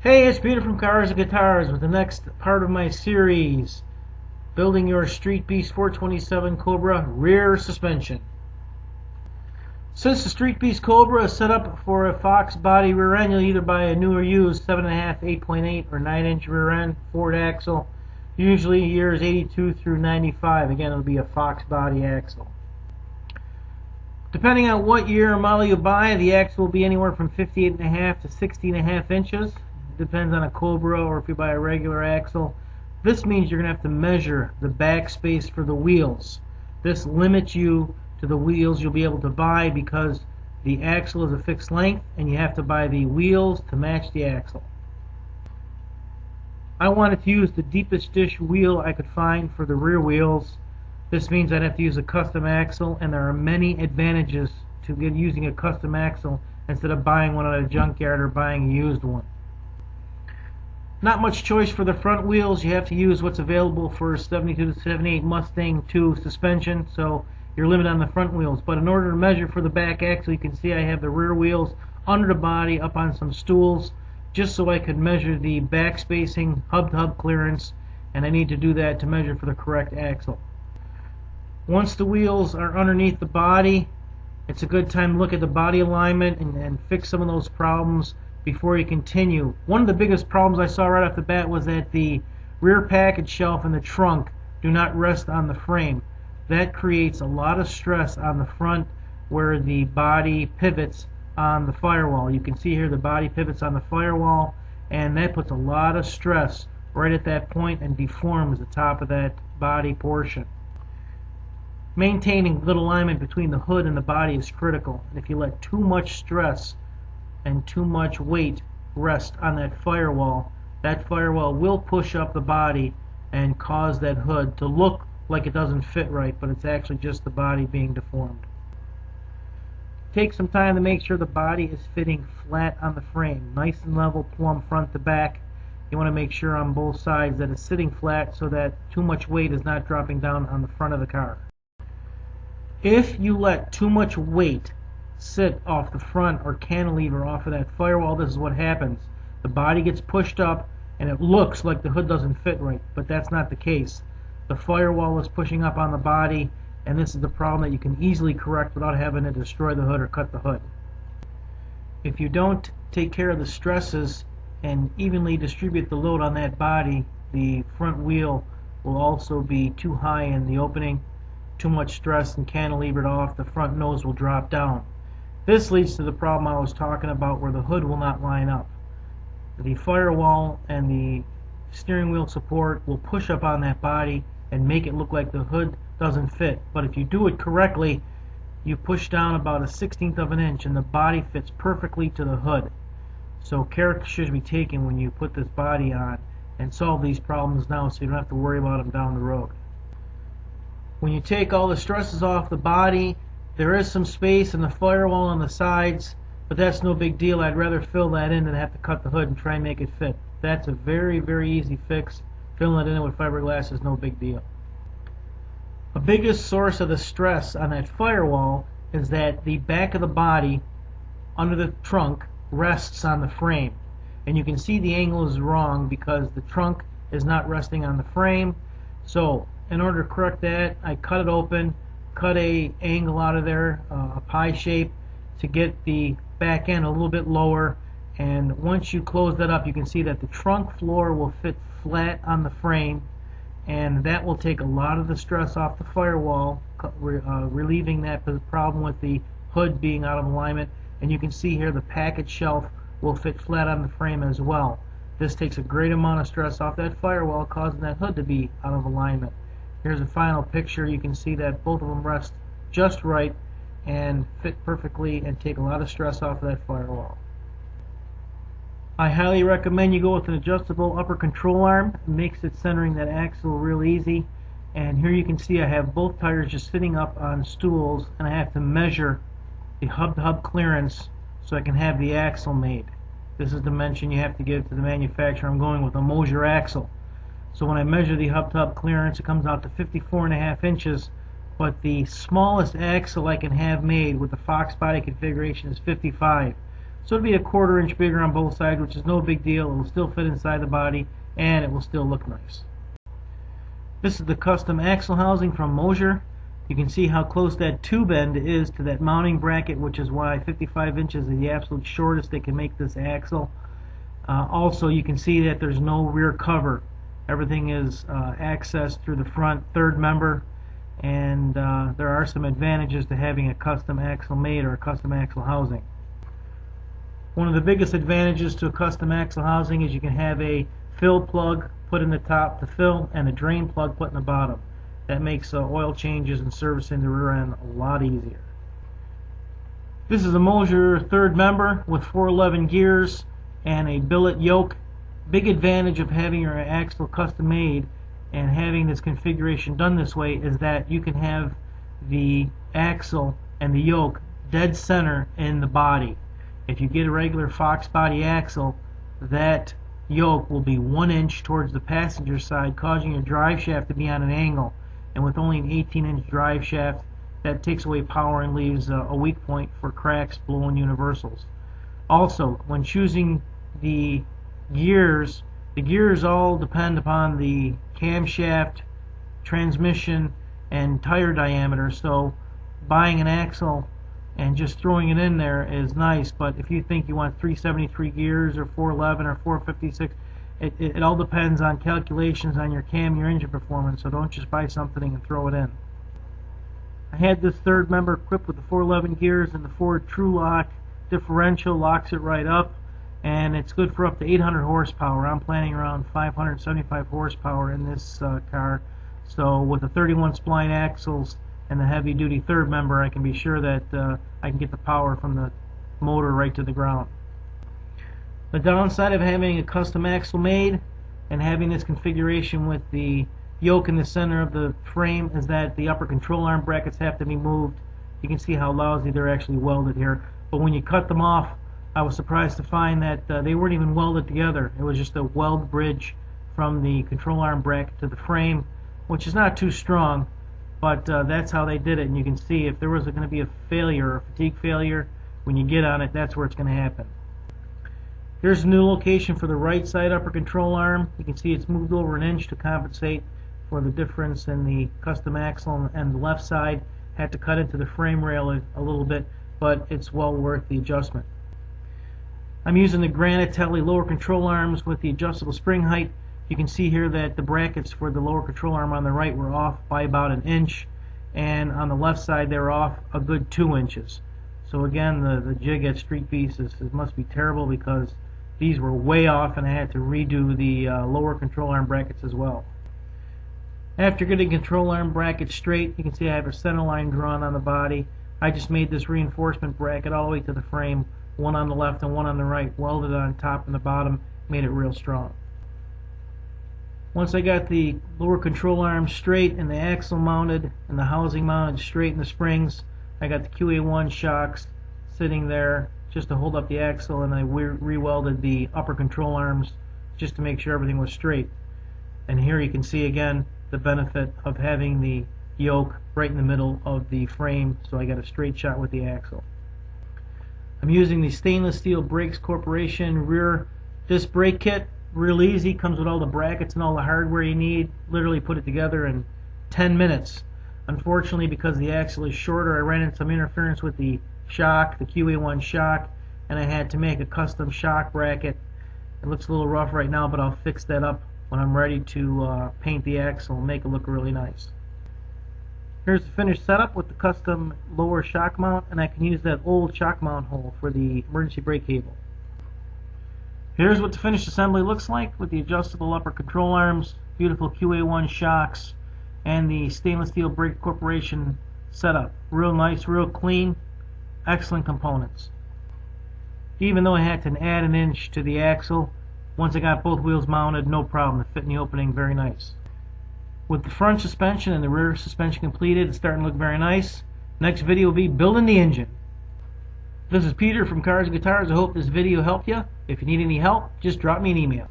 Hey, it's Peter from Cars and Guitars with the next part of my series, building your StreetBeast 427 Cobra rear suspension. Since the StreetBeast Cobra is set up for a Fox body rear end, you'll either buy a new or used 7.5, 8.8, or 9-inch rear end Ford axle, usually years 82 through 95. Again, it'll be a Fox body axle. Depending on what year or model you buy, the axle will be anywhere from 58.5 to 60.5 inches. Depends on a Cobra or if you buy a regular axle. This means you're going to have to measure the back space for the wheels. This limits you to the wheels you'll be able to buy because the axle is a fixed length and you have to buy the wheels to match the axle. I wanted to use the deepest dish wheel I could find for the rear wheels. This means I'd have to use a custom axle, and there are many advantages to using a custom axle instead of buying one at a junkyard or buying a used one. Not much choice for the front wheels. You have to use what's available for 72 to 78 Mustang 2 suspension, so you're limited on the front wheels. But in order to measure for the back axle, you can see I have the rear wheels under the body up on some stools just so I could measure the back spacing, hub-to-hub clearance, and I need to do that to measure for the correct axle. Once the wheels are underneath the body, it's a good time to look at the body alignment and fix some of those problems before you continue. One of the biggest problems I saw right off the bat was that the rear package shelf and the trunk do not rest on the frame. That creates a lot of stress on the front where the body pivots on the firewall. You can see here the body pivots on the firewall, and that puts a lot of stress right at that point and deforms the top of that body portion. Maintaining good alignment between the hood and the body is critical. And if you let too much stress and too much weight rest on that firewall will push up the body and cause that hood to look like it doesn't fit right, but it's actually just the body being deformed. Take some time to make sure the body is fitting flat on the frame, nice and level, plumb front to back. You want to make sure on both sides that it's sitting flat so that too much weight is not dropping down on the front of the car. If you let too much weight sit off the front or cantilever off of that firewall, this is what happens. The body gets pushed up and it looks like the hood doesn't fit right, but that's not the case. The firewall is pushing up on the body, and this is the problem that you can easily correct without having to destroy the hood or cut the hood. If you don't take care of the stresses and evenly distribute the load on that body, the front wheel will also be too high in the opening. Too much stress and cantilevered off, the front nose will drop down. This leads to the problem I was talking about where the hood will not line up. The firewall and the steering wheel support will push up on that body and make it look like the hood doesn't fit. But if you do it correctly, you push down about 1/16 of an inch and the body fits perfectly to the hood. So care should be taken when you put this body on and solve these problems now so you don't have to worry about them down the road. When you take all the stresses off the body, there is some space in the firewall on the sides, but that's no big deal. I'd rather fill that in than have to cut the hood and try and make it fit. That's a very, very easy fix. Filling it in with fiberglass is no big deal. The biggest source of the stress on that firewall is that the back of the body under the trunk rests on the frame. And you can see the angle is wrong because the trunk is not resting on the frame. So in order to correct that, I cut it open, cut a angle out of there, a pie shape, to get the back end a little bit lower. And once you close that up, you can see that the trunk floor will fit flat on the frame, and that will take a lot of the stress off the firewall, relieving that problem with the hood being out of alignment. And you can see here the package shelf will fit flat on the frame as well. This takes a great amount of stress off that firewall, causing that hood to be out of alignment. Here's a final picture. You can see that both of them rest just right and fit perfectly and take a lot of stress off of that firewall. I highly recommend you go with an adjustable upper control arm. It makes it centering that axle real easy. And here you can see I have both tires just sitting up on stools, and I have to measure the hub-to-hub clearance so I can have the axle made. This is the dimension you have to give to the manufacturer. I'm going with a Mosier axle. So when I measure the hub-to-hub clearance, it comes out to 54.5 inches, but the smallest axle I can have made with the Fox body configuration is 55. So it'll be a 1/4 inch bigger on both sides, which is no big deal. It will still fit inside the body, and it will still look nice. This is the custom axle housing from Mosier. You can see how close that tube end is to that mounting bracket, which is why 55 inches is the absolute shortest they can make this axle. Also, you can see that there's no rear cover. Everything is accessed through the front third member, and there are some advantages to having a custom axle made or a custom axle housing. One of the biggest advantages to a custom axle housing is you can have a fill plug put in the top to fill and a drain plug put in the bottom. That makes oil changes and servicing the rear end a lot easier. This is a Mosier third member with 411 gears and a billet yoke. Big advantage of having your axle custom made and having this configuration done this way is that you can have the axle and the yoke dead center in the body. If you get a regular Fox body axle, that yoke will be 1 inch towards the passenger side, causing your drive shaft to be on an angle. And with only an 18-inch drive shaft, that takes away power and leaves a weak point for cracks, blown universals. Also, when choosing the gears all depend upon the camshaft, transmission, and tire diameter. So buying an axle and just throwing it in there is nice, but if you think you want 373 gears or 411 or 456, it all depends on calculations on your cam, your engine performance, so don't just buy something and throw it in. I had this third member equipped with the 411 gears, and the Ford True Lock differential locks it right up, and it's good for up to 800 horsepower. I'm planning around 575 horsepower in this car, so with the 31 spline axles and the heavy duty third member, I can be sure that I can get the power from the motor right to the ground. The downside of having a custom axle made and having this configuration with the yoke in the center of the frame is that the upper control arm brackets have to be moved. You can see how lousy they're actually welded here, but when you cut them off, I was surprised to find that they weren't even welded together. It was just a weld bridge from the control arm bracket to the frame, which is not too strong, but that's how they did it. And you can see if there was going to be a failure, a fatigue failure, when you get on it, that's where it's going to happen. Here's a new location for the right side upper control arm. You can see it's moved over 1 inch to compensate for the difference in the custom axle, and the left side had to cut into the frame rail a little bit, but it's well worth the adjustment. I'm using the Granatelli lower control arms with the adjustable spring height. You can see here that the brackets for the lower control arm on the right were off by about 1 inch, and on the left side they were off a good 2 inches. So again, the jig at StreetBeast must be terrible, because these were way off and I had to redo the lower control arm brackets as well. After getting control arm brackets straight, you can see I have a center line drawn on the body. I just made this reinforcement bracket all the way to the frame, one on the left and one on the right, welded on top and the bottom, made it real strong. Once I got the lower control arm straight and the axle mounted and the housing mounted straight in the springs, I got the QA1 shocks sitting there just to hold up the axle, and I re-welded the upper control arms just to make sure everything was straight. And here you can see again the benefit of having the yoke right in the middle of the frame, so I got a straight shot with the axle. I'm using the Stainless Steel Brakes Corporation rear disc brake kit. Real easy, comes with all the brackets and all the hardware you need. Literally put it together in 10 minutes. Unfortunately, because the axle is shorter, I ran into some interference with the shock, the QA1 shock, and I had to make a custom shock bracket. It looks a little rough right now, but I'll fix that up when I'm ready to paint the axle and make it look really nice. Here's the finished setup with the custom lower shock mount, and I can use that old shock mount hole for the emergency brake cable. Here's what the finished assembly looks like with the adjustable upper control arms, beautiful QA1 shocks, and the Stainless Steel Brake Corporation setup. Real nice, real clean, excellent components. Even though I had to add 1 inch to the axle, once I got both wheels mounted, no problem. It fit in the opening very nice. With the front suspension and the rear suspension completed, it's starting to look very nice. Next video will be building the engine. This is Peter from Cars and Guitars. I hope this video helped you. If you need any help, just drop me an email.